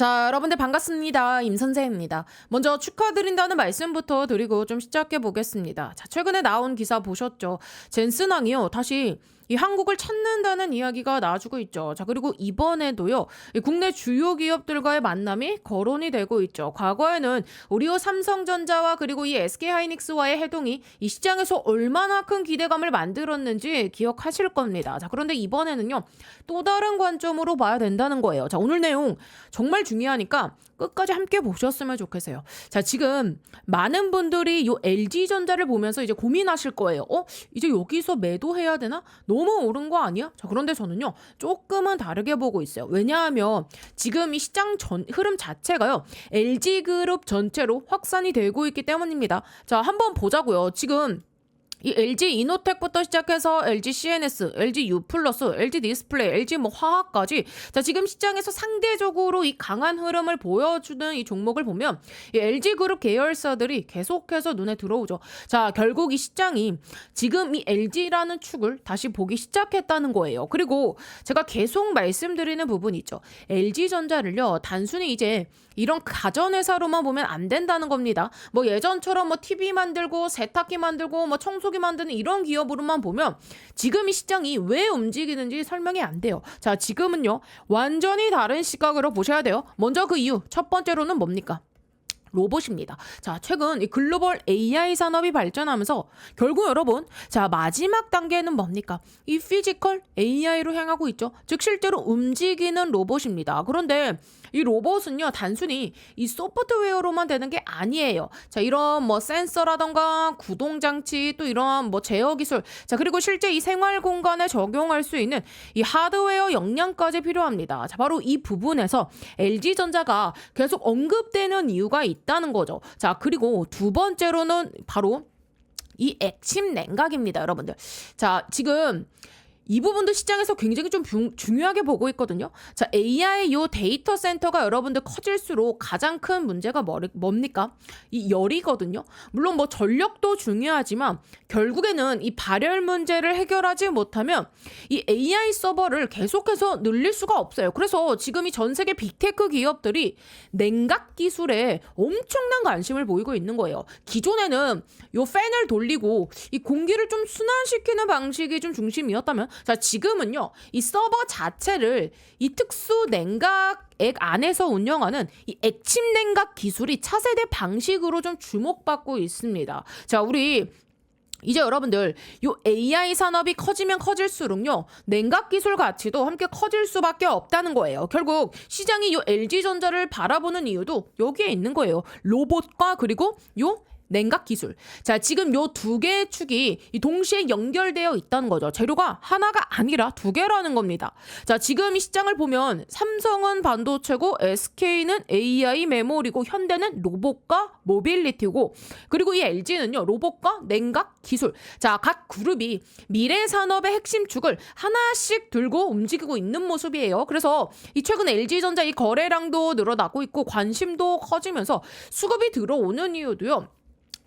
자, 여러분들 반갑습니다. 임선생입니다. 먼저 축하드린다는 말씀부터 드리고 좀 시작해 보겠습니다. 자, 최근에 나온 기사 보셨죠? 젠슨항이요. 다시 이 한국을 찾는다는 이야기가 나와주고 있죠. 자, 그리고 이번에도요. 이 국내 주요 기업들과의 만남이 거론이 되고 있죠. 과거에는 우리오 삼성전자와 그리고 이 SK하이닉스와의 해동이 이 시장에서 얼마나 큰 기대감을 만들었는지 기억하실 겁니다. 자, 그런데 이번에는요. 또 다른 관점으로 봐야 된다는 거예요. 자, 오늘 내용 정말 중요하니까 끝까지 함께 보셨으면 좋겠어요. 자, 지금 많은 분들이 요 LG전자를 보면서 이제 고민하실 거예요. 이제 여기서 매도해야 되나? 너무 오른 거 아니야? 자, 그런데 저는요, 조금은 다르게 보고 있어요. 왜냐하면 지금 이 시장 흐름 자체가요, LG그룹 전체로 확산이 되고 있기 때문입니다. 자, 한번 보자고요. 지금 이 LG 이노텍부터 시작해서 LG CNS, LG U+, LG 디스플레이, LG 뭐 화학까지 자, 지금 시장에서 상대적으로 이 강한 흐름을 보여주는 이 종목을 보면 이 LG 그룹 계열사들이 계속해서 눈에 들어오죠. 자, 결국 이 시장이 지금 이 LG라는 축을 다시 보기 시작했다는 거예요. 그리고 제가 계속 말씀드리는 부분이 있죠. LG전자를요, 단순히 이제 이런 가전회사로만 보면 안 된다는 겁니다. 뭐 예전처럼 뭐 TV 만들고 세탁기 만들고 뭐 청소기 만드는 이런 기업으로만 보면 지금 이 시장이 왜 움직이는지 설명이 안 돼요. 자, 지금은요, 완전히 다른 시각으로 보셔야 돼요. 먼저 그 이유, 첫 번째로는 뭡니까? 로봇입니다. 자, 최근 이 글로벌 AI 산업이 발전하면서 결국 여러분, 자, 마지막 단계는 뭡니까? 이 피지컬 AI로 향하고 있죠. 즉 실제로 움직이는 로봇입니다. 그런데 이 로봇은요, 단순히 이 소프트웨어로만 되는 게 아니에요. 자, 이런 뭐 센서라던가 구동 장치, 또 이런 뭐 제어 기술, 자, 그리고 실제 이 생활 공간에 적용할 수 있는 이 하드웨어 역량까지 필요합니다. 자, 바로 이 부분에서 LG전자가 계속 언급되는 이유가 있다는 거죠. 자, 그리고 두 번째로는 바로 이 액침 냉각입니다, 여러분들. 자, 지금 이 부분도 시장에서 굉장히 좀 중요하게 보고 있거든요. 자, AI 요 데이터 센터가 여러분들 커질수록 가장 큰 문제가 뭡니까? 이 열이거든요. 물론 뭐 전력도 중요하지만 결국에는 이 발열 문제를 해결하지 못하면 이 AI 서버를 계속해서 늘릴 수가 없어요. 그래서 지금 이 전 세계 빅테크 기업들이 냉각 기술에 엄청난 관심을 보이고 있는 거예요. 기존에는 요 팬을 돌리고 이 공기를 좀 순환시키는 방식이 좀 중심이었다면, 자, 지금은요, 이 서버 자체를 이 특수 냉각액 안에서 운영하는 이 액침 냉각 기술이 차세대 방식으로 좀 주목받고 있습니다. 자, 우리 이제 여러분들 요 AI 산업이 커지면 커질수록요, 냉각 기술 가치도 함께 커질 수밖에 없다는 거예요. 결국 시장이 요 LG전자를 바라보는 이유도 여기에 있는 거예요. 로봇과 그리고 요 냉각 기술. 자, 지금 요 두 개의 축이 동시에 연결되어 있다는 거죠. 재료가 하나가 아니라 두 개라는 겁니다. 자, 지금 이 시장을 보면 삼성은 반도체고 SK는 AI 메모리고 현대는 로봇과 모빌리티고, 그리고 이 LG는요, 로봇과 냉각 기술. 자, 각 그룹이 미래 산업의 핵심 축을 하나씩 들고 움직이고 있는 모습이에요. 그래서 이 최근 LG전자 이 거래량도 늘어나고 있고 관심도 커지면서 수급이 들어오는 이유도요,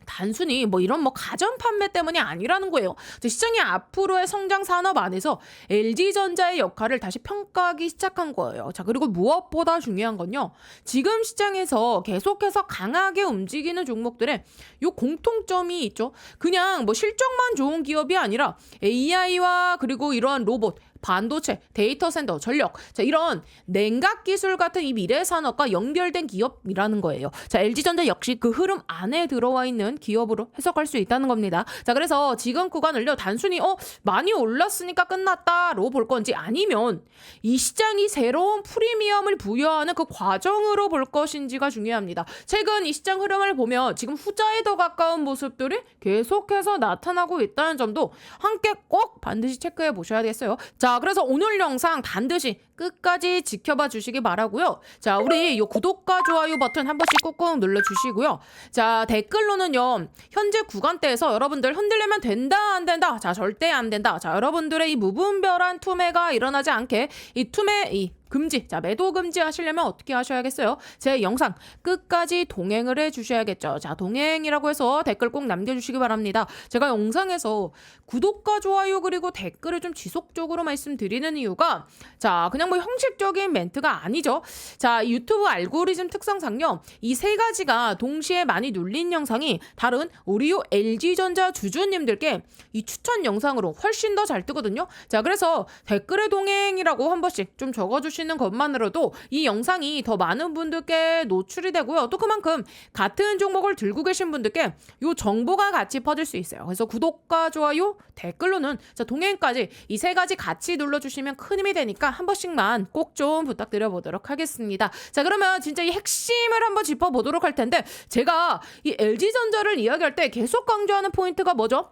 단순히 뭐 이런 뭐 가전 판매 때문이 아니라는 거예요. 시장이 앞으로의 성장 산업 안에서 LG전자의 역할을 다시 평가하기 시작한 거예요. 자, 그리고 무엇보다 중요한 건요, 지금 시장에서 계속해서 강하게 움직이는 종목들의 요 공통점이 있죠. 그냥 뭐 실적만 좋은 기업이 아니라 AI와 그리고 이러한 로봇, 반도체, 데이터 센터, 전력, 자, 이런 냉각 기술 같은 이 미래 산업과 연결된 기업이라는 거예요. 자, LG전자 역시 그 흐름 안에 들어와 있는 기업으로 해석할 수 있다는 겁니다. 자, 그래서 지금 구간을요, 단순히 많이 올랐으니까 끝났다로 볼 건지, 아니면 이 시장이 새로운 프리미엄을 부여하는 그 과정으로 볼 것인지가 중요합니다. 최근 이 시장 흐름을 보면 지금 후자에 더 가까운 모습들이 계속해서 나타나고 있다는 점도 함께 꼭 반드시 체크해 보셔야겠어요. 자, 그래서 오늘 영상 반드시 끝까지 지켜봐 주시기 바라고요. 자, 우리 요 구독과 좋아요 버튼 한 번씩 꾹꾹 눌러주시고요. 자, 댓글로는요, 현재 구간대에서 여러분들 흔들리면 된다 안 된다, 자, 절대 안 된다, 자, 여러분들의 이 무분별한 투매가 일어나지 않게 이 투매 금지. 자, 매도 금지 하시려면 어떻게 하셔야겠어요? 제 영상 끝까지 동행을 해주셔야겠죠. 자, 동행이라고 해서 댓글 꼭 남겨주시기 바랍니다. 제가 영상에서 구독과 좋아요 그리고 댓글을 좀 지속적으로 말씀드리는 이유가 자, 그냥 뭐 형식적인 멘트가 아니죠. 자, 유튜브 알고리즘 특성상요. 이 세 가지가 동시에 많이 눌린 영상이 다른 우리요 LG전자 주주님들께 이 추천 영상으로 훨씬 더 잘 뜨거든요. 자, 그래서 댓글의 동행이라고 한 번씩 좀 적어주시는 것만으로도 이 영상이 더 많은 분들께 노출이 되고요. 또 그만큼 같은 종목을 들고 계신 분들께 이 정보가 같이 퍼질 수 있어요. 그래서 구독과 좋아요, 댓글로는 자, 동행까지 이 세 가지 같이 눌러주시면 큰 힘이 되니까 한 번씩만 꼭 좀 부탁드려 보도록 하겠습니다. 자, 그러면 진짜 이 핵심을 한번 짚어보도록 할 텐데 제가 이 LG전자를 이야기할 때 계속 강조하는 포인트가 뭐죠?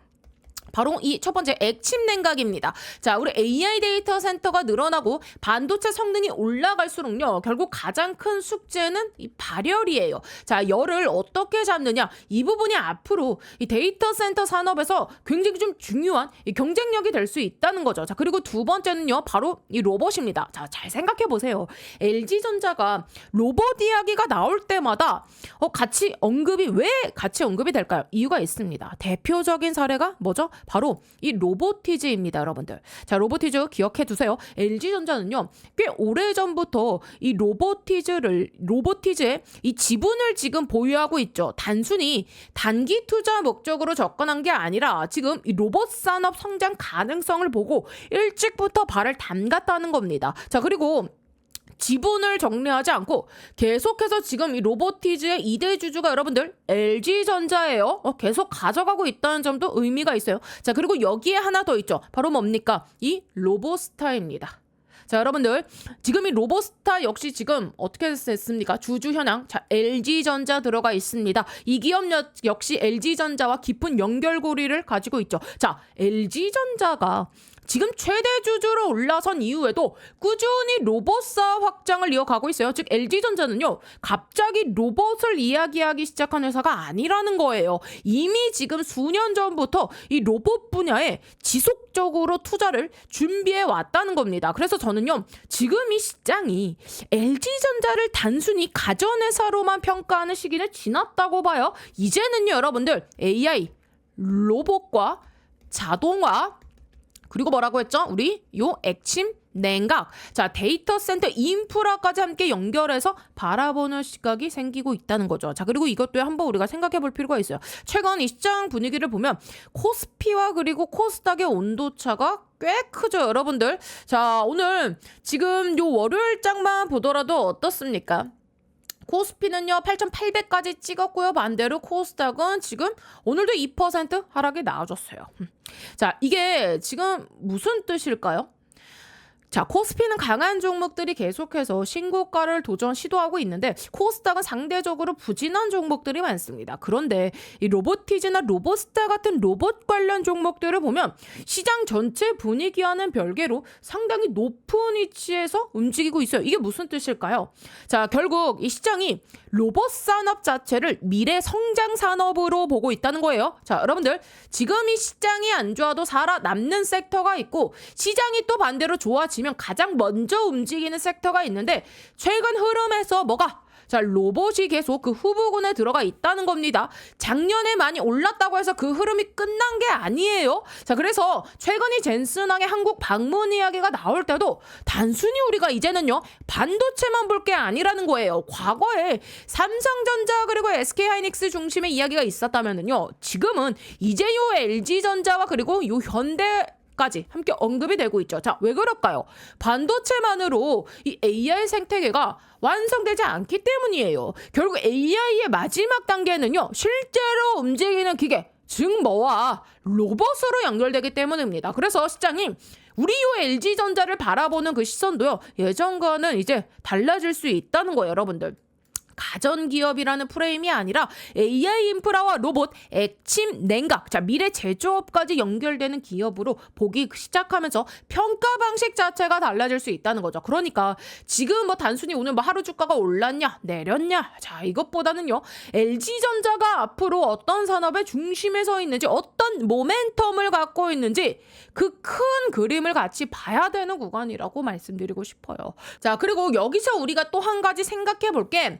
바로 이 첫 번째 액침 냉각입니다. 자, 우리 AI 데이터 센터가 늘어나고 반도체 성능이 올라갈수록요. 결국 가장 큰 숙제는 이 발열이에요. 자, 열을 어떻게 잡느냐. 이 부분이 앞으로 이 데이터 센터 산업에서 굉장히 좀 중요한 이 경쟁력이 될 수 있다는 거죠. 자, 그리고 두 번째는요. 바로 이 로봇입니다. 자, 잘 생각해 보세요. LG전자가 로봇 이야기가 나올 때마다 왜 같이 언급이 될까요? 이유가 있습니다. 대표적인 사례가 뭐죠? 바로 이 로보티즈입니다, 여러분들. 자, 로보티즈 기억해 두세요. LG전자는요, 꽤 오래전부터 이 로보티즈의 이 지분을 지금 보유하고 있죠. 단순히 단기 투자 목적으로 접근한 게 아니라 지금 이 로봇 산업 성장 가능성을 보고 일찍부터 발을 담갔다는 겁니다. 자, 그리고 지분을 정리하지 않고 계속해서 지금 이 로보티즈의 2대 주주가 여러분들 LG전자예요. 계속 가져가고 있다는 점도 의미가 있어요. 자, 그리고 여기에 하나 더 있죠. 바로 뭡니까? 이 로보스타입니다. 자, 여러분들 지금 이 로보스타 역시 지금 어떻게 됐습니까? 주주 현황. 자, LG전자 들어가 있습니다. 이 기업 역시 LG전자와 깊은 연결고리를 가지고 있죠. 자, LG전자가 지금 최대 주주로 올라선 이후에도 꾸준히 로봇사 확장을 이어가고 있어요. 즉 LG전자는요. 갑자기 로봇을 이야기하기 시작한 회사가 아니라는 거예요. 이미 지금 수년 전부터 이 로봇 분야에 지속적으로 투자를 준비해 왔다는 겁니다. 그래서 저는요. 지금 이 시장이 LG전자를 단순히 가전회사로만 평가하는 시기는 지났다고 봐요. 이제는요. 여러분들 AI, 로봇과 자동화 그리고 뭐라고 했죠? 우리 요 액침 냉각. 자, 데이터 센터 인프라까지 함께 연결해서 바라보는 시각이 생기고 있다는 거죠. 자, 그리고 이것도 한번 우리가 생각해 볼 필요가 있어요. 최근 이 시장 분위기를 보면 코스피와 그리고 코스닥의 온도차가 꽤 크죠, 여러분들. 자, 오늘 지금 요 월요일장만 보더라도 어떻습니까? 코스피는요 8,800까지 찍었고요. 반대로 코스닥은 지금 오늘도 2% 하락이 나와줬어요. 자, 이게 지금 무슨 뜻일까요? 자, 코스피는 강한 종목들이 계속해서 신고가를 도전 시도하고 있는데 코스닥은 상대적으로 부진한 종목들이 많습니다. 그런데 이 로보티즈나 로보스타 같은 로봇 관련 종목들을 보면 시장 전체 분위기와는 별개로 상당히 높은 위치에서 움직이고 있어요. 이게 무슨 뜻일까요? 자, 결국 이 시장이 로봇 산업 자체를 미래 성장 산업으로 보고 있다는 거예요. 자, 여러분들 지금 이 시장이 안 좋아도 살아남는 섹터가 있고 시장이 또 반대로 좋아지면 가장 먼저 움직이는 섹터가 있는데 최근 흐름에서 뭐가? 자, 로봇이 계속 그 후보군에 들어가 있다는 겁니다. 작년에 많이 올랐다고 해서 그 흐름이 끝난 게 아니에요. 자, 그래서 최근 이 젠슨왕의 한국 방문 이야기가 나올 때도 단순히 우리가 이제는요 반도체만 볼 게 아니라는 거예요. 과거에 삼성전자 그리고 SK하이닉스 중심의 이야기가 있었다면은요 지금은 이제 요 LG전자와 그리고 요 현대 까지 함께 언급이 되고 있죠. 자, 왜 그럴까요? 반도체만으로 이 AI 생태계가 완성되지 않기 때문이에요. 결국 AI의 마지막 단계는요. 실제로 움직이는 기계, 즉 뭐와 로봇으로 연결되기 때문입니다. 그래서 시장이 우리 요 LG전자를 바라보는 그 시선도요. 예전과는 이제 달라질 수 있다는 거예요, 여러분들. 가전기업이라는 프레임이 아니라 AI 인프라와 로봇, 액침, 냉각, 자 미래 제조업까지 연결되는 기업으로 보기 시작하면서 평가 방식 자체가 달라질 수 있다는 거죠. 그러니까 지금 뭐 단순히 오늘 뭐 하루 주가가 올랐냐 내렸냐, 자 이것보다는요 LG전자가 앞으로 어떤 산업의 중심에 서 있는지, 어떤 모멘텀을 갖고 있는지 그 큰 그림을 같이 봐야 되는 구간이라고 말씀드리고 싶어요. 자 그리고 여기서 우리가 또 한 가지 생각해 볼게,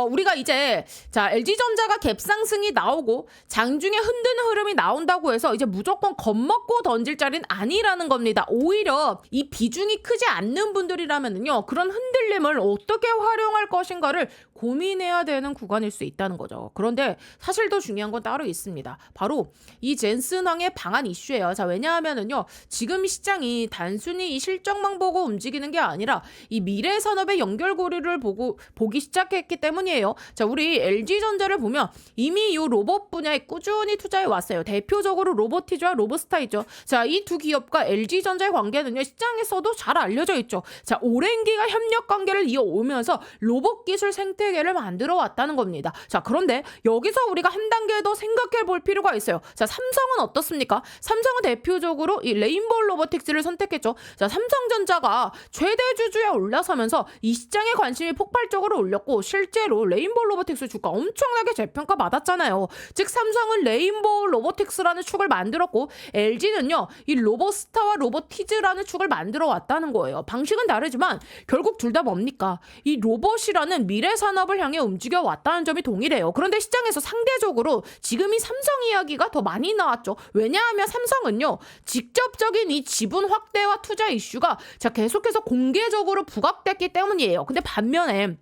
우리가 이제 자 LG전자가 갭상승이 나오고 장중에 흔드는 흐름이 나온다고 해서 이제 무조건 겁먹고 던질 자리는 아니라는 겁니다. 오히려 이 비중이 크지 않는 분들이라면요 그런 흔들림을 어떻게 활용할 것인가를 고민해야 되는 구간일 수 있다는 거죠. 그런데 사실 더 중요한 건 따로 있습니다. 바로 이 젠슨왕의 방한 이슈예요. 자 왜냐하면은요 지금 시장이 단순히 이 실적만 보고 움직이는 게 아니라 이 미래 산업의 연결고리를 보기 시작했기 때문이에요. 자 우리 LG전자를 보면 이미 이 로봇 분야에 꾸준히 투자해 왔어요. 대표적으로 로보티즈와 로보스타 있죠. 자 이 두 기업과 LG전자의 관계는요 시장에서도 잘 알려져 있죠. 자 오랜 기간 협력 관계를 이어오면서 로봇 기술 생태계를 만들어 왔다는 겁니다. 자 그런데 여기서 우리가 한 단계 더 생각해 볼 필요가 있어요. 자 삼성은 어떻습니까? 삼성은 대표적으로 이 레인보우 로보틱스를 선택했죠. 자 삼성전자가 최대 주주에 올라서면서 이 시장의 관심이 폭발적으로 올렸고 실제로 레인보우 로보틱스 주가 엄청나게 재평가 받았잖아요. 즉 삼성은 레인보우 로보틱스라는 축을 만들었고 LG는요 이 로보스타와 로보티즈라는 축을 만들어 왔다는 거예요. 방식은 다르지만 결국 둘 다 뭡니까? 이 로봇이라는 미래 산업을 향해 움직여 왔다는 점이 동일해요. 그런데 시장에서 상대적으로 지금 이 삼성 이야기가 더 많이 나왔죠. 왜냐하면 삼성은요 직접적인 이 지분 확대와 투자 이슈가 자 계속해서 공개적으로 부각됐기 때문이에요. 근데 반면에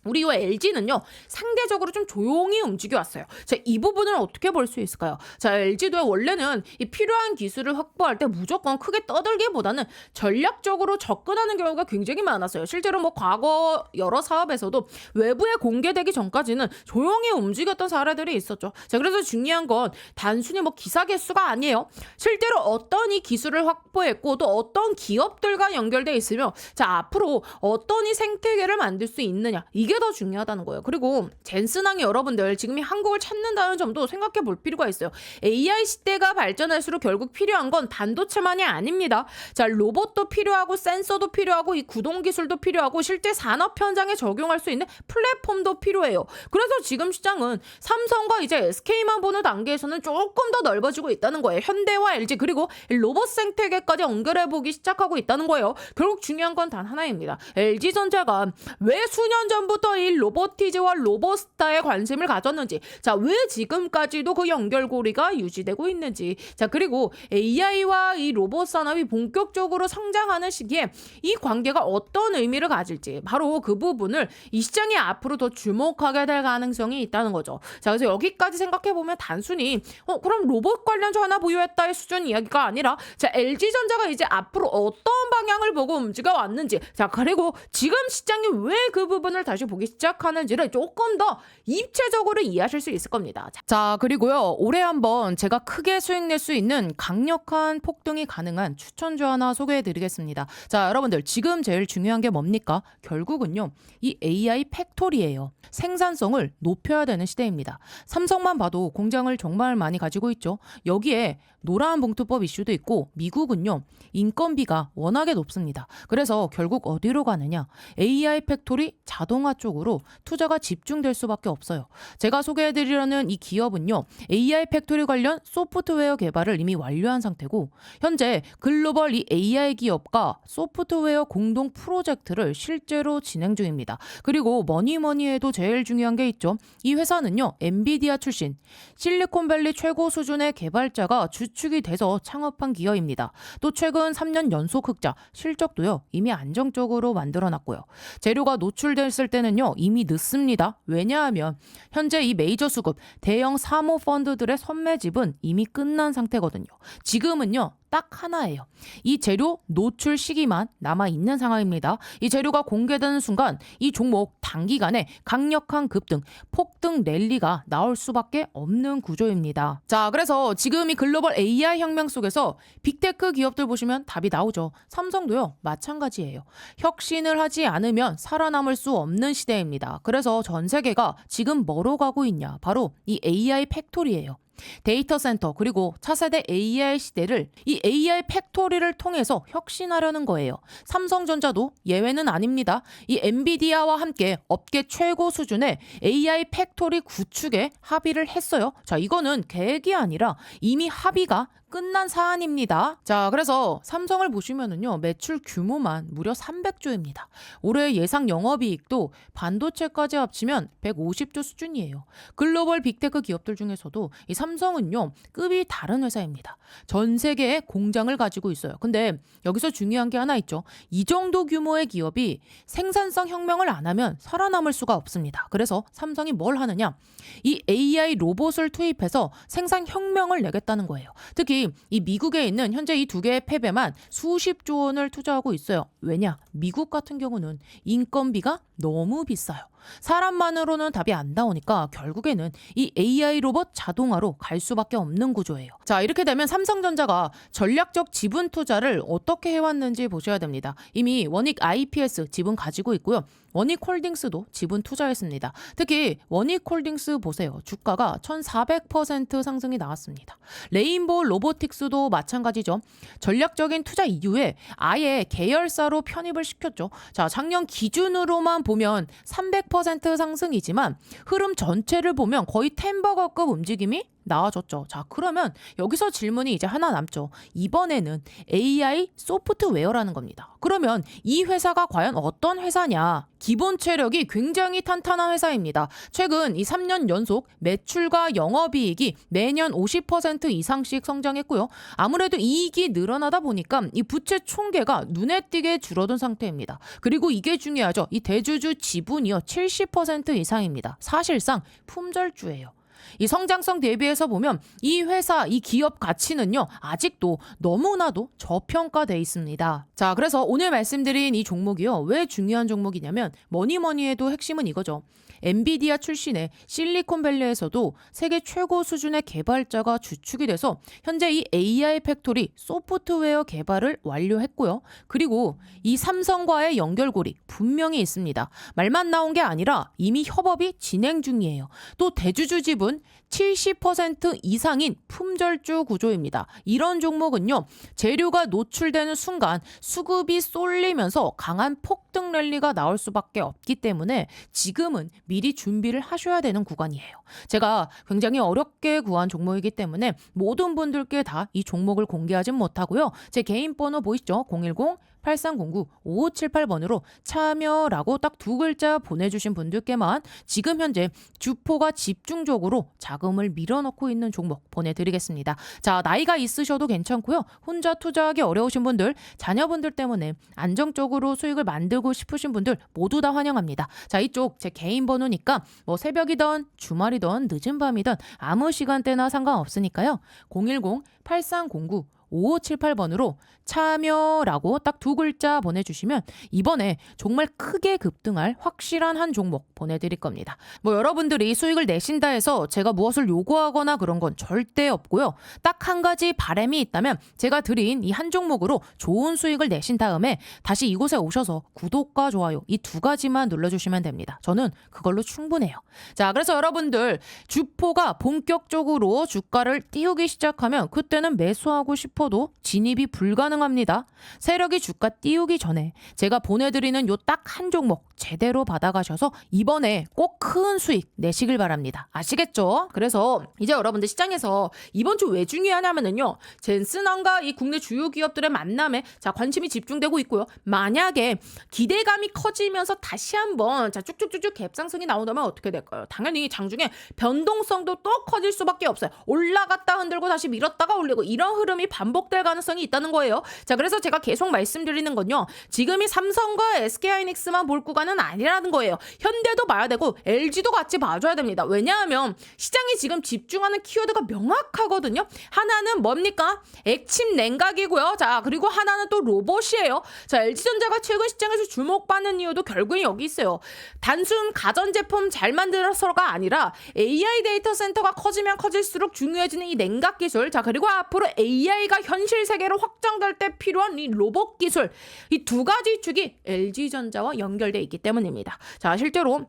우리 이 LG는요 상대적으로 좀 조용히 움직여 왔어요. 자, 이 부분을 어떻게 볼 수 있을까요? 자, LG도 원래는 이 필요한 기술을 확보할 때 무조건 크게 떠들기보다는 전략적으로 접근하는 경우가 굉장히 많았어요. 실제로 뭐 과거 여러 사업에서도 외부에 공개되기 전까지는 조용히 움직였던 사례들이 있었죠. 자, 그래서 중요한 건 단순히 뭐 기사 개수가 아니에요. 실제로 어떤 이 기술을 확보했고 또 어떤 기업들과 연결돼 있으며 자 앞으로 어떤 이 생태계를 만들 수 있느냐, 이게 더 중요하다는 거예요. 그리고 젠슨왕이 여러분들 지금 이 한국을 찾는다는 점도 생각해 볼 필요가 있어요. AI 시대가 발전할수록 결국 필요한 건 반도체만이 아닙니다. 자, 로봇도 필요하고 센서도 필요하고 이 구동 기술도 필요하고 실제 산업 현장에 적용할 수 있는 플랫폼도 필요해요. 그래서 지금 시장은 삼성과 이제 SK만 보는 단계에서는 조금 더 넓어지고 있다는 거예요. 현대와 LG 그리고 로봇 생태계까지 연결해 보기 시작하고 있다는 거예요. 결국 중요한 건 단 하나입니다. LG전자가 왜 수년 전부터 이 로보티즈와 로보스타에 관심을 가졌는지, 자, 왜 지금까지도 그 연결고리가 유지되고 있는지, 자, 그리고 AI와 이 로봇 산업이 본격적으로 성장하는 시기에 이 관계가 어떤 의미를 가질지, 바로 그 부분을 이 시장이 앞으로 더 주목하게 될 가능성이 있다는 거죠. 자, 그래서 여기까지 생각해보면 단순히 그럼 로봇 관련주 하나 보유했다의 수준 이야기가 아니라 자, LG전자가 이제 앞으로 어떤 방향을 보고 움직여 왔는지, 자, 그리고 지금 시장이 왜 그 부분을 다시 보기 시작하는지를 조금 더 입체적으로 이해하실 수 있을 겁니다. 자, 그리고요 올해 한번 제가 크게 수익 낼 수 있는 강력한 폭등이 가능한 추천주 하나 소개해드리겠습니다. 자, 여러분들 지금 제일 중요한 게 뭡니까? 결국은요 이 AI 팩토리예요. 생산성을 높여야 되는 시대입니다. 삼성만 봐도 공장을 정말 많이 가지고 있죠. 여기에 노란 봉투법 이슈도 있고 미국은요 인건비가 워낙에 높습니다. 그래서 결국 어디로 가느냐? AI 팩토리 자동화 쪽으로 투자가 집중될 수밖에 없어요. 제가 소개해드리려는 이 기업은요 AI 팩토리 관련 소프트웨어 개발을 이미 완료한 상태고 현재 글로벌 이 AI 기업과 소프트웨어 공동 프로젝트를 실제로 진행 중입니다. 그리고 뭐니 해도 제일 중요한 게 있죠. 이 회사는요 엔비디아 출신 실리콘밸리 최고 수준의 개발자가 주축이 돼서 창업한 기업입니다. 또 최근 3년 연속 흑자, 실적도요 이미 안정적으로 만들어놨고요. 재료가 노출됐을 때는요 이미 늦습니다. 왜냐하면 현재 이 메이저 수급 대형 사모 펀드들의 선매집은 이미 끝난 상태거든요. 지금은요 딱 하나예요. 이 재료 노출 시기만 남아있는 상황입니다. 이 재료가 공개되는 순간 이 종목 단기간에 강력한 급등, 폭등 랠리가 나올 수밖에 없는 구조입니다. 자, 그래서 지금 이 글로벌 AI 혁명 속에서 빅테크 기업들 보시면 답이 나오죠. 삼성도요, 마찬가지예요. 혁신을 하지 않으면 살아남을 수 없는 시대입니다. 그래서 전 세계가 지금 뭐로 가고 있냐? 바로 이 AI 팩토리예요. 데이터 센터 그리고 차세대 AI 시대를 이 AI 팩토리를 통해서 혁신하려는 거예요. 삼성전자도 예외는 아닙니다. 이 엔비디아와 함께 업계 최고 수준의 AI 팩토리 구축에 합의를 했어요. 자, 이거는 계획이 아니라 이미 합의가 끝난 사안입니다. 자, 그래서 삼성을 보시면은요, 매출 규모만 무려 300조입니다. 올해 예상 영업이익도 반도체까지 합치면 150조 수준이에요. 글로벌 빅테크 기업들 중에서도 이 삼성은요, 급이 다른 회사입니다. 전 세계에 공장을 가지고 있어요. 근데 여기서 중요한 게 하나 있죠. 이 정도 규모의 기업이 생산성 혁명을 안 하면 살아남을 수가 없습니다. 그래서 삼성이 뭘 하느냐? 이 AI 로봇을 투입해서 생산 혁명을 내겠다는 거예요. 특히 이 미국에 있는 현재 이 두 개의 팹에만 수십조 원을 투자하고 있어요. 왜냐? 미국 같은 경우는 인건비가 너무 비싸요. 사람만으로는 답이 안 나오니까 결국에는 이 AI 로봇 자동화로 갈 수밖에 없는 구조예요. 자, 이렇게 되면 삼성전자가 전략적 지분 투자를 어떻게 해왔는지 보셔야 됩니다. 이미 원익 IPS 지분 가지고 있고요. 원익홀딩스도 지분 투자했습니다. 특히 원익홀딩스 보세요. 주가가 1400% 상승이 나왔습니다. 레인보우 로보틱스도 마찬가지죠. 전략적인 투자 이후에 아예 계열사로 편입을 시켰죠. 자, 작년 기준으로만 보면 300% 상승이지만 흐름 전체를 보면 거의 템버거급 움직임이 나와줬죠. 자, 그러면 여기서 질문이 이제 하나 남죠. 이번에는 AI 소프트웨어라는 겁니다. 그러면 이 회사가 과연 어떤 회사냐? 기본 체력이 굉장히 탄탄한 회사입니다. 최근 이 3년 연속 매출과 영업이익이 매년 50% 이상씩 성장했고요. 아무래도 이익이 늘어나다 보니까 이 부채 총계가 눈에 띄게 줄어든 상태입니다. 그리고 이게 중요하죠. 이 대주주 지분이요, 70% 이상입니다. 사실상 품절주예요. 이 성장성 대비해서 보면 이 회사, 이 기업 가치는요, 아직도 너무나도 저평가돼 있습니다. 자, 그래서 오늘 말씀드린 이 종목이요, 왜 중요한 종목이냐면 뭐니 해도 핵심은 이거죠. 엔비디아 출신의 실리콘밸리에서도 세계 최고 수준의 개발자가 주축이 돼서 현재 이 AI 팩토리 소프트웨어 개발을 완료했고요. 그리고 이 삼성과의 연결고리 분명히 있습니다. 말만 나온 게 아니라 이미 협업이 진행 중이에요. 또 대주주 지분 70% 이상인 품절주 구조입니다. 이런 종목은요, 재료가 노출되는 순간 수급이 쏠리면서 강한 폭등 랠리가 나올 수밖에 없기 때문에 지금은 미리 준비를 하셔야 되는 구간이에요. 제가 굉장히 어렵게 구한 종목이기 때문에 모든 분들께 다 이 종목을 공개하진 못하고요. 제 개인 번호 보이시죠? 010-8309-5578번으로 참여라고 딱 두 글자 보내주신 분들께만 지금 현재 주포가 집중적으로 자금을 밀어넣고 있는 종목 보내드리겠습니다. 자, 나이가 있으셔도 괜찮고요. 혼자 투자하기 어려우신 분들, 자녀분들 때문에 안정적으로 수익을 만들고 싶으신 분들 모두 다 환영합니다. 자, 이쪽 제 개인 번호니까 뭐 새벽이든 주말이든 늦은 밤이든 아무 시간대나 상관없으니까요. 010-8309-5578번으로 참여라고 딱 두 글자 보내주시면 이번에 정말 크게 급등할 확실한 한 종목 보내드릴 겁니다. 뭐 여러분들이 수익을 내신다 해서 제가 무엇을 요구하거나 그런 건 절대 없고요. 딱 한 가지 바람이 있다면 제가 드린 이 한 종목으로 좋은 수익을 내신 다음에 다시 이곳에 오셔서 구독과 좋아요 이 두 가지만 눌러주시면 됩니다. 저는 그걸로 충분해요. 자, 그래서 여러분들 주포가 본격적으로 주가를 띄우기 시작하면 그때는 매수하고 싶어도 진입이 불가능합니다. 세력이 주가 띄우기 전에 제가 보내드리는 요 딱 한 종목 제대로 받아가셔서 이번에 꼭 큰 수익 내시길 바랍니다. 아시겠죠? 그래서 이제 여러분들 시장에서 이번 주 왜 중요하냐면은요, 젠슨왕과 이 국내 주요 기업들의 만남에 자 관심이 집중되고 있고요. 만약에 기대감이 커지면서 다시 한번 자 쭉쭉쭉쭉 갭상승이 나온다면 어떻게 될까요? 당연히 장중에 변동성도 또 커질 수밖에 없어요. 올라갔다 흔들고 다시 밀었다가 올리고 이런 흐름이 반복 반복될 가능성이 있다는 거예요. 자, 그래서 제가 계속 말씀드리는 건요. 지금이 삼성과 SK하이닉스만 볼 구간은 아니라는 거예요. 현대도 봐야 되고 LG도 같이 봐줘야 됩니다. 왜냐하면 시장이 지금 집중하는 키워드가 명확하거든요. 하나는 뭡니까? 액침 냉각이고요. 자, 그리고 하나는 또 로봇이에요. 자, LG전자가 최근 시장에서 주목받는 이유도 결국엔 여기 있어요. 단순 가전제품 잘 만들어서가 아니라 AI 데이터 센터가 커지면 커질수록 중요해지는 이 냉각 기술. 자, 그리고 앞으로 AI가 현실 세계로 확장될 때 필요한 이 로봇 기술. 이 두 가지 축이 LG전자와 연결돼 있기 때문입니다. 자, 실제로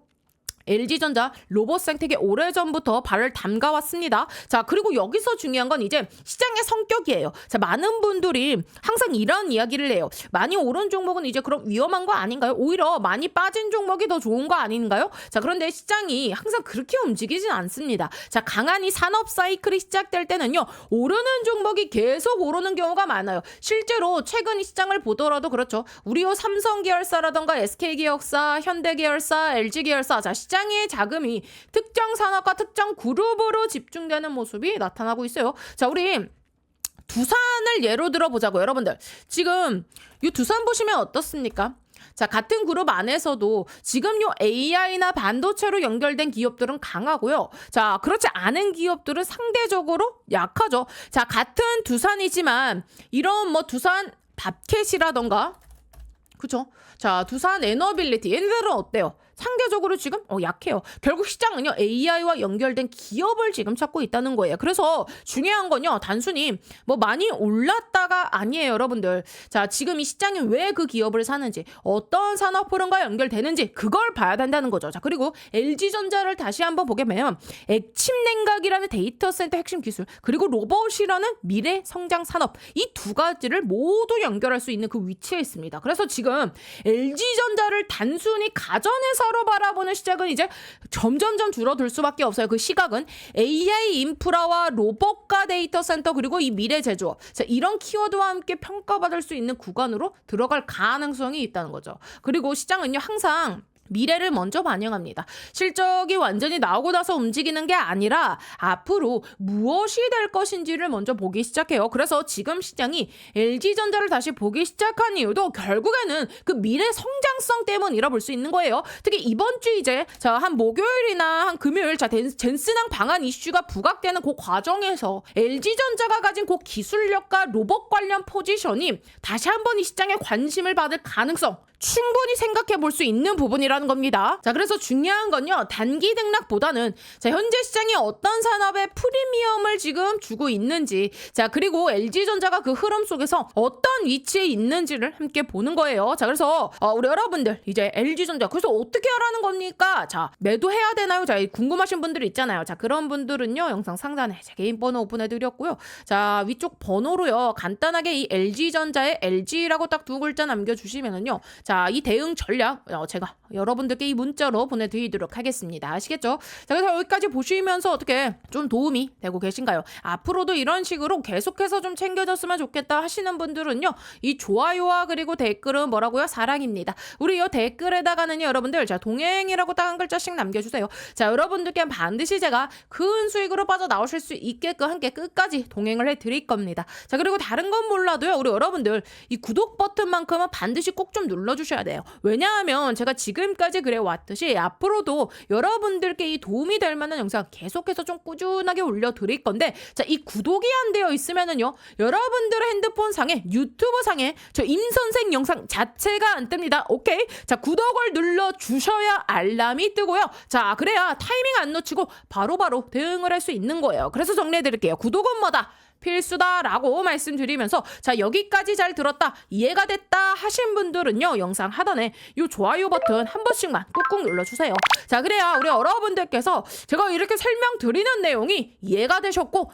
LG전자 로봇 생태계 오래전부터 발을 담가왔습니다. 자, 그리고 여기서 중요한 건 이제 시장의 성격이에요. 자, 많은 분들이 항상 이런 이야기를 해요. 많이 오른 종목은 이제 그럼 위험한 거 아닌가요? 오히려 많이 빠진 종목이 더 좋은 거 아닌가요? 자, 그런데 시장이 항상 그렇게 움직이진 않습니다. 자, 강한 이 산업 사이클이 시작될 때는요, 오르는 종목이 계속 오르는 경우가 많아요. 실제로 최근 이 시장을 보더라도 그렇죠. 우리 삼성 계열사라던가 SK 계열사, 현대 계열사, LG 계열사, 자, 시장의 자금이 특정 산업과 특정 그룹으로 집중되는 모습이 나타나고 있어요. 자, 우리 두산을 예로 들어보자고. 여러분들 지금 이 두산 보시면 어떻습니까? 자, 같은 그룹 안에서도 지금 요 AI나 반도체로 연결된 기업들은 강하고요. 자, 그렇지 않은 기업들은 상대적으로 약하죠. 자, 같은 두산이지만 이런 뭐 두산 밥캣이라던가, 그쵸? 자, 두산 에너빌리티 얘네들은 어때요? 상대적으로 지금 약해요. 결국 시장은요, AI와 연결된 기업을 지금 찾고 있다는 거예요. 그래서 중요한 건요, 단순히 뭐 많이 올랐다가 아니에요, 여러분들. 자, 지금 이 시장이 왜 그 기업을 사는지, 어떤 산업 흐름과 연결되는지 그걸 봐야 된다는 거죠. 자, 그리고 LG전자를 다시 한번 보게 되면 액침 냉각이라는 데이터 센터 핵심 기술, 그리고 로봇이라는 미래 성장 산업, 이 두 가지를 모두 연결할 수 있는 그 위치에 있습니다. 그래서 지금 LG전자를 단순히 가전에서 로 바라보는 시작은 이제 점점점 줄어들 수밖에 없어요. 그 시각은 AI 인프라와 로봇과 데이터 센터, 그리고 이 미래 제조업, 자, 이런 키워드와 함께 평가받을 수 있는 구간으로 들어갈 가능성이 있다는 거죠. 그리고 시장은요, 항상 미래를 먼저 반영합니다. 실적이 완전히 나오고 나서 움직이는 게 아니라 앞으로 무엇이 될 것인지를 먼저 보기 시작해요. 그래서 지금 시장이 LG전자를 다시 보기 시작한 이유도 결국에는 그 미래 성장성 때문이라 볼 수 있는 거예요. 특히 이번 주 이제 한 목요일이나 한 금요일 젠슨항 방한 이슈가 부각되는 그 과정에서 LG전자가 가진 그 기술력과 로봇 관련 포지션이 다시 한번 이 시장에 관심을 받을 가능성 충분히 생각해 볼 수 있는 부분이라는 겁니다. 자, 그래서 중요한 건요, 단기 등락보다는 자, 현재 시장이 어떤 산업에 프리미엄을 지금 주고 있는지, 자, 그리고 LG전자가 그 흐름 속에서 어떤 위치에 있는지를 함께 보는 거예요. 자, 그래서 우리 여러분들 이제 LG전자 그래서 어떻게 하라는 겁니까? 자, 매도해야 되나요? 자, 궁금하신 분들 있잖아요. 자, 그런 분들은요, 영상 상단에 제 개인 번호 오픈해 드렸고요. 자, 위쪽 번호로요, 간단하게 이 LG전자의 LG라고 딱 두 글자 남겨주시면은요, 자, 이 대응 전략 제가 여러분들께 이 문자로 보내드리도록 하겠습니다. 아시겠죠? 자, 그래서 여기까지 보시면서 어떻게 좀 도움이 되고 계신가요? 앞으로도 이런 식으로 계속해서 좀 챙겨줬으면 좋겠다 하시는 분들은요, 이 좋아요와 그리고 댓글은 뭐라고요? 사랑입니다. 우리 이 댓글에다가는 여러분들 자, 동행이라고 딱 한 글자씩 남겨주세요. 자, 여러분들께 반드시 제가 큰 수익으로 빠져나오실 수 있게끔 함께 끝까지 동행을 해드릴 겁니다. 자, 그리고 다른 건 몰라도요, 우리 여러분들 이 구독 버튼만큼은 반드시 꼭 좀 눌러주셔야 돼요. 왜냐하면 제가 지금까지 그래 왔듯이 앞으로도 여러분들께 이 도움이 될 만한 영상 계속해서 좀 꾸준하게 올려드릴 건데, 자, 이 구독이 안 되어 있으면은요, 여러분들의 핸드폰 상에 유튜브 상에 저 임선생 영상 자체가 안 뜹니다. 오케이? 자, 구독을 눌러주셔야 알람이 뜨고요. 자, 그래야 타이밍 안 놓치고 바로바로 대응을 할 수 있는 거예요. 그래서 정리해드릴게요. 구독은 뭐다? 필수다라고 말씀드리면서, 자, 여기까지 잘 들었다, 이해가 됐다 하신 분들은요, 영상 하단에 요 좋아요 버튼 한 번씩만 꾹꾹 눌러주세요. 자, 그래야 우리 여러분들께서 제가 이렇게 설명드리는 내용이 이해가 되셨고,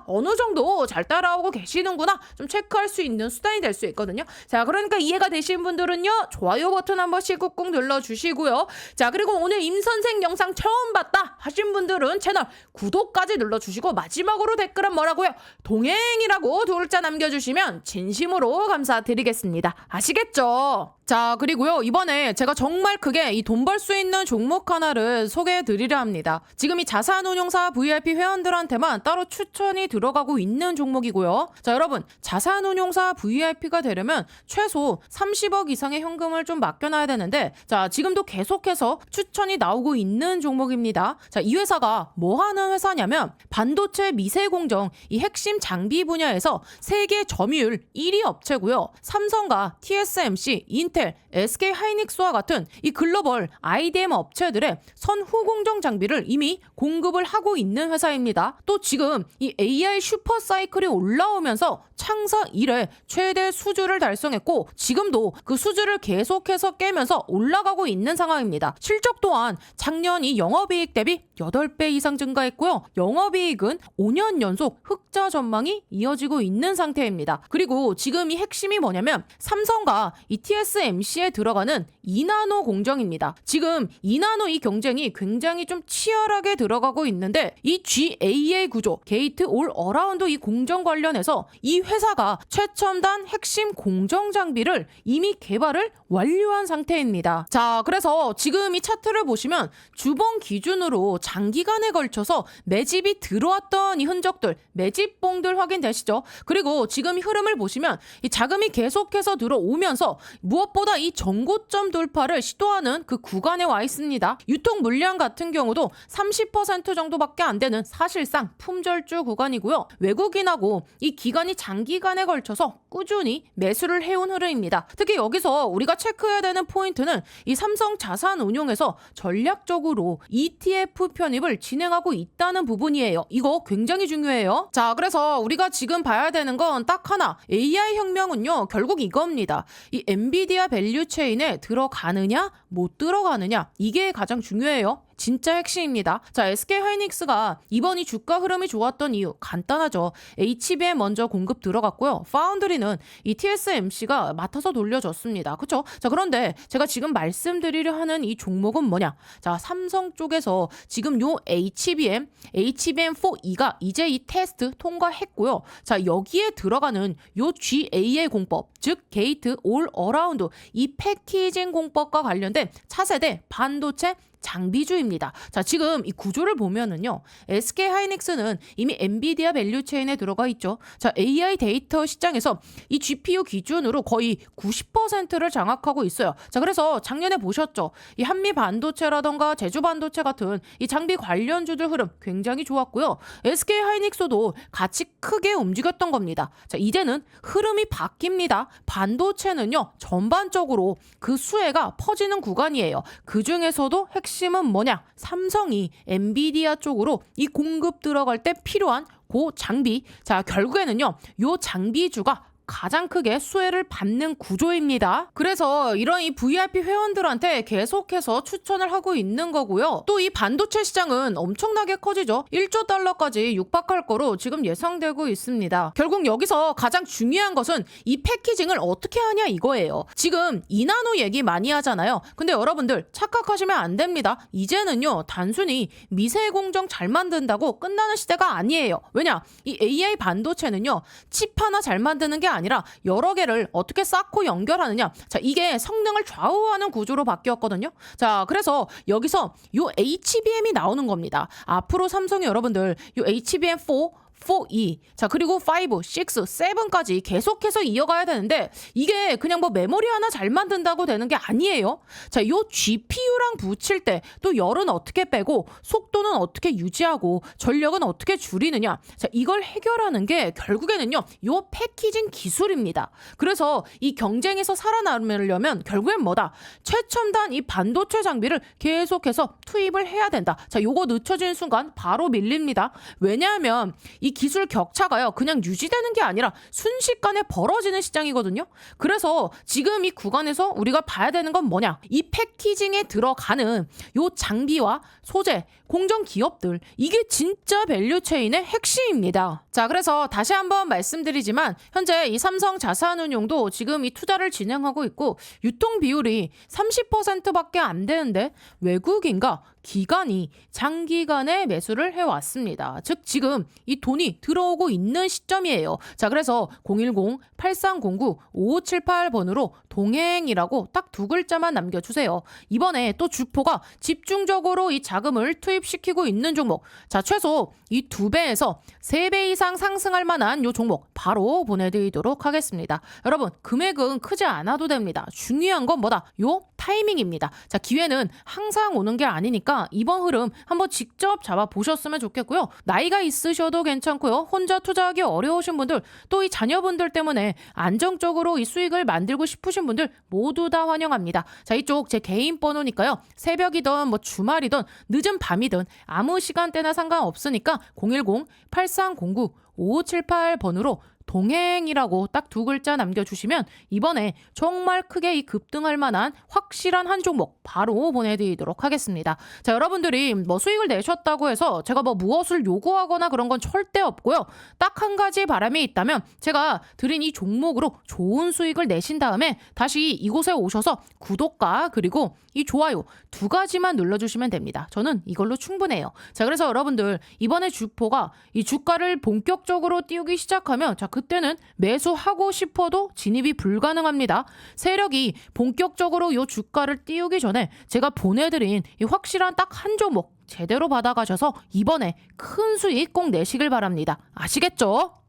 어느 정도 잘 따라오고 계시는구나 좀 체크할 수 있는 수단이 될 수 있거든요. 자, 그러니까 이해가 되신 분들은요, 좋아요 버튼 한 번씩 꾹꾹 눌러주시고요. 자, 그리고 오늘 임선생 영상 처음 봤다 하신 분들은 채널 구독까지 눌러주시고, 마지막으로 댓글은 뭐라고요? 동행이라고 둘자 남겨주시면 진심으로 감사드리겠습니다. 아시겠죠? 자, 그리고요, 이번에 제가 정말 크게 이 돈 벌 수 있는 종목 하나를 소개해 드리려 합니다. 지금 이 자산운용사 VIP 회원들한테만 따로 추천이 들어가고 있는 종목이고요. 자, 여러분, 자산운용사 VIP가 되려면 최소 30억 이상의 현금을 좀 맡겨놔야 되는데, 자, 지금도 계속해서 추천이 나오고 있는 종목입니다. 자, 이 회사가 뭐 하는 회사냐면 반도체 미세공정 이 핵심 장비 분야에서 세계 점유율 1위 업체고요. 삼성과 TSMC, 인텔, SK 하이닉스와 같은 이 글로벌 IDM 업체들의 선후 공정 장비를 이미 공급을 하고 있는 회사입니다. 또 지금 이 AI 슈퍼 사이클이 올라오면서 창사 이래 최대 수주를 달성했고, 지금도 그 수주를 계속해서 깨면서 올라가고 있는 상황입니다. 실적 또한 작년 이 영업이익 대비 8배 이상 증가했고요. 영업이익은 5년 연속 흑자 전망이 이어지고 있는 상태입니다. 그리고 지금 이 핵심이 뭐냐면 삼성과 이 TSMC에 들어가는 2나노 공정입니다. 지금 2나노 이 경쟁이 굉장히 좀 치열하게 들어가고 있는데, 이 GAA 구조, 게이트 올 어라운드 이 공정 관련해서 이 회사가 최첨단 핵심 공정 장비를 이미 개발을 완료한 상태입니다. 자, 그래서 지금 이 차트를 보시면 주봉 기준으로 장기간에 걸쳐서 매집이 들어왔던 이 흔적들, 매집봉들 확인되시죠? 그리고 지금 이 흐름을 보시면 이 자금이 계속해서 들어오면서 무엇보다 이 전고점 돌파를 시도하는 그 구간에 와 있습니다. 유통 물량 같은 경우도 30% 정도밖에 안 되는 사실상 품절주 구간이고요. 외국인하고 이 기간이 장기간에 걸쳐서 꾸준히 매수를 해온 흐름입니다. 특히 여기서 우리가 체크해야 되는 포인트는 이 삼성 자산운용에서 전략적으로 ETF 편입을 진행하고 있다는 부분이에요. 이거 굉장히 중요해요. 자, 그래서 우리가 지금 봐야 되는 건 딱 하나, AI 혁명은요 결국 이겁니다. 이 엔비디아 밸류체인에 들어가느냐 못 들어가느냐, 이게 가장 중요해요. 진짜 핵심입니다. 자, SK 하이닉스가 이번 이 주가 흐름이 좋았던 이유 간단하죠. HBM 먼저 공급 들어갔고요. 파운드리는 이 TSMC가 맡아서 돌려줬습니다. 그렇죠? 자, 그런데 제가 지금 말씀드리려 하는 이 종목은 뭐냐? 자, 삼성 쪽에서 지금 요 HBM4E가 이제 이 테스트 통과했고요. 자, 여기에 들어가는 요 GAA 공법, 즉 게이트 올 어라운드 이 패키징 공법과 관련된 차세대 반도체 장비주입니다. 자, 지금 이 구조를 보면은요, SK 하이닉스는 이미 엔비디아 밸류체인에 들어가 있죠. 자, AI 데이터 시장에서 이 GPU 기준으로 거의 90%를 장악하고 있어요. 자, 그래서 작년에 보셨죠? 이 한미 반도체라던가 제주 반도체 같은 이 장비 관련주들 흐름 굉장히 좋았고요. SK 하이닉스도 같이 크게 움직였던 겁니다. 자, 이제는 흐름이 바뀝니다. 반도체는요, 전반적으로 그 수혜가 퍼지는 구간이에요. 그 중에서도 핵심은 뭐냐? 삼성이 엔비디아 쪽으로 이 공급 들어갈 때 필요한 그 장비. 자, 결국에는요, 요 장비주가 가장 크게 수혜를 받는 구조입니다. 그래서 이런 이 VIP 회원들한테 계속해서 추천을 하고 있는 거고요. 또 이 반도체 시장은 엄청나게 커지죠. 1조 달러까지 육박할 거로 지금 예상되고 있습니다. 결국 여기서 가장 중요한 것은 이 패키징을 어떻게 하냐 이거예요. 지금 2나노 얘기 많이 하잖아요. 근데 여러분들 착각하시면 안 됩니다. 이제는요, 단순히 미세 공정 잘 만든다고 끝나는 시대가 아니에요. 왜냐? 이 AI 반도체는요, 칩 하나 잘 만드는 게 아니라 여러 개를 어떻게 쌓고 연결하느냐. 자, 이게 성능을 좌우하는 구조로 바뀌었거든요. 자, 그래서 여기서 요 HBM이 나오는 겁니다. 앞으로 삼성이 여러분들 요 HBM4 4E, 자, 그리고 5, 6, 7까지 계속해서 이어가야 되는데, 이게 그냥 뭐 메모리 하나 잘 만든다고 되는 게 아니에요. 자, 요 GPU랑 붙일 때 또 열은 어떻게 빼고 속도는 어떻게 유지하고 전력은 어떻게 줄이느냐. 자, 이걸 해결하는 게 결국에는요, 요 패키징 기술입니다. 그래서 이 경쟁에서 살아남으려면 결국엔 뭐다? 최첨단 이 반도체 장비를 계속해서 투입을 해야 된다. 자, 요거 늦춰지는 순간 바로 밀립니다. 왜냐하면 이 기술 격차가요, 그냥 유지되는 게 아니라 순식간에 벌어지는 시장이거든요. 그래서 지금 이 구간에서 우리가 봐야 되는 건 뭐냐? 이 패키징에 들어가는 요 장비와 소재, 공정 기업들, 이게 진짜 밸류체인의 핵심입니다. 자, 그래서 다시 한번 말씀드리지만 현재 이 삼성 자산운용도 지금 이 투자를 진행하고 있고, 유통 비율이 30%밖에 안 되는데 외국인과 기관이 장기간에 매수를 해왔습니다. 즉 지금 이 돈이 들어오고 있는 시점이에요. 자, 그래서 010-8309-5578번으로 동행이라고 딱 두 글자만 남겨주세요. 이번에 또 주포가 집중적으로 이 자금을 투입시키고 있는 종목. 자, 최소 이 2배에서 3배 이상 상승할 만한 요 종목 바로 보내드리도록 하겠습니다. 여러분, 금액은 크지 않아도 됩니다. 중요한 건 뭐다? 요 타이밍입니다. 자, 기회는 항상 오는 게 아니니까 이번 흐름 한번 직접 잡아보셨으면 좋겠고요. 나이가 있으셔도 괜찮고요. 혼자 투자하기 어려우신 분들, 또 이 자녀분들 때문에 안정적으로 이 수익을 만들고 싶으신 분들 모두 다 환영합니다. 자, 이쪽 제 개인 번호니까요. 새벽이든 뭐 주말이든 늦은 밤이든 아무 시간대나 상관없으니까 010-8309-5578번으로 동행이라고 딱 두 글자 남겨주시면 이번에 정말 크게 이 급등할 만한 확실한 한 종목 바로 보내드리도록 하겠습니다. 자, 여러분들이 뭐 수익을 내셨다고 해서 제가 뭐 무엇을 요구하거나 그런 건 절대 없고요. 딱 한 가지 바람이 있다면 제가 드린 이 종목으로 좋은 수익을 내신 다음에 다시 이곳에 오셔서 구독과 그리고 이 좋아요 두 가지만 눌러주시면 됩니다. 저는 이걸로 충분해요. 자, 그래서 여러분들 이번에 주포가 이 주가를 본격적으로 띄우기 시작하면 자, 그때는 매수하고 싶어도 진입이 불가능합니다. 세력이 본격적으로 이 주가를 띄우기 전에 제가 보내드린 이 확실한 딱 한 종목 제대로 받아가셔서 이번에 큰 수익 꼭 내시길 바랍니다. 아시겠죠?